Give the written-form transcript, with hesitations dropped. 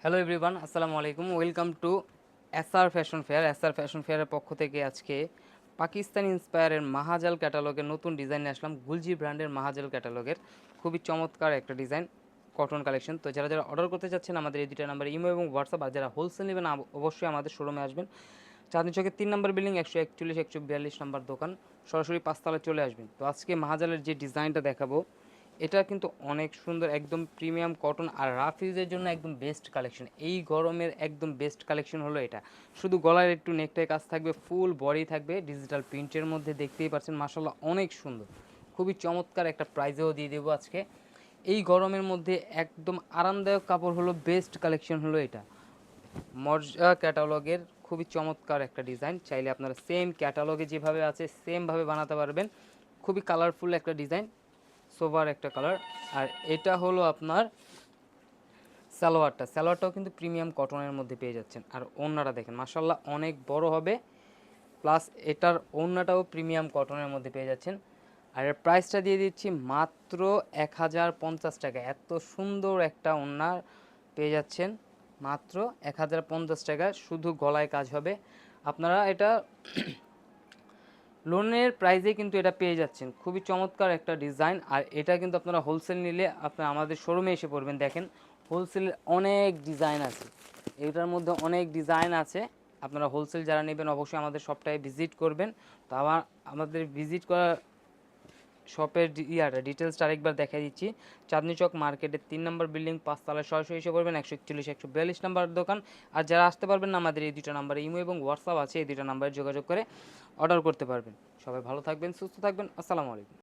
Hello everyone, আসসালামু আলাইকুম। Welcome to SR fashion fair. SR fashion ফেয়ারের পক্ষ থেকে আজকে পাকিস্তানি ইন্সপায়ারের মাহাজাল ক্যাটালগের নতুন ডিজাইন নিয়ে আসলাম। গুলজি ব্র্যান্ডের মাহাজাল ক্যাটালগের খুবই চমৎকার একটা ডিজাইন, কটন কালেকশন। তো যারা যারা অর্ডার করতে চাচ্ছেন আমাদের এই দুটো নাম্বার ইমো এবং হোয়াটসঅ্যাপ, আর যারা হোলসেল নেবেন অবশ্যই আমাদের শোরুমে আসবেন। চাঁদনী চকের 3 নম্বর বিল্ডিং, 141-142 নম্বর দোকান, সরাসরি 5 তলায় চলে আসবেন। তো আজকে মাহাজালের যে ডিজাইনটা দেখাবো, এটা কিন্তু অনেক সুন্দর, একদম প্রিমিয়াম কটন আর রাফ ইউজের জন্য একদম বেস্ট কালেকশন। এই গরমের একদম বেস্ট কালেকশন হলো এটা। শুধু গলার একটু নেকটাই কাজ থাকবে, ফুল বডি থাকবে ডিজিটাল প্রিন্টের মধ্যে, দেখতেই পাচ্ছেন মাশাআল্লাহ অনেক সুন্দর। খুবই চমৎকার একটা প্রাইজেও দিয়ে দেবো আজকে। এই গরমের মধ্যে একদম আরামদায়ক কাপড় হলো, বেস্ট কালেকশন হলো এটা। মর্জা ক্যাটালগের খুবই চমৎকার একটা ডিজাইন। চাইলে আপনারা সেম ক্যাটালগে যেভাবে আছে সেমভাবে বানাতে পারবেন। খুবই কালারফুল একটা ডিজাইন, সোভার একটা কালার। আর এটা হলো আপনার সালোয়ারটাও কিন্তু প্রিমিয়াম কটনের মধ্যে পেয়ে যাচ্ছেন। আর ওড়নাটা দেখেন মাশাল্লাহ অনেক বড় হবে, প্লাস এটার ওড়নাটাও প্রিমিয়াম কটনের মধ্যে পেয়ে যাচ্ছেন। আর এর প্রাইসটা দিয়ে দিচ্ছি মাত্র 1050 টাকা। এত সুন্দর একটা ওড়না পেয়ে যাচ্ছেন মাত্র 1050 টাকা। শুধু গলায় কাজ হবে। আপনারা এটা লোনের প্রাইসে কিন্তু এটা পেয়ে যাচ্ছেন। খুবই চমৎকার একটা ডিজাইন। আর এটা কিন্তু আপনারা হোলসেল নিলে আপনারা আমাদের শোরুমে এসে পড়বেন। দেখেন হোলসেলের অনেক ডিজাইন আছে, এটার মধ্যে অনেক ডিজাইন আছে। আপনারা হোলসেল যারা নেবেন অবশ্যই আমাদের শপটায় ভিজিট করবেন। তো আমাদের ভিজিট করা শপের ডিটেলসটা আরেকবার দেখাই দিচ্ছি। চাঁদনী চক মার্কেটের 3 নম্বর বিল্ডিং, 5 তলায় সরাসরি এসে পড়বেন। 141-142 নম্বর দোকান। আর যারা আসতে পারবেন না, আমাদের এই দুটো নাম্বারে ইমো এবং হোয়াটসঅ্যাপ আছে, এই দুটো নাম্বারে যোগাযোগ করে অর্ডার করতে পারবেন। সবাই ভালো থাকবেন, সুস্থ থাকবেন। আসসালামু আলাইকুম।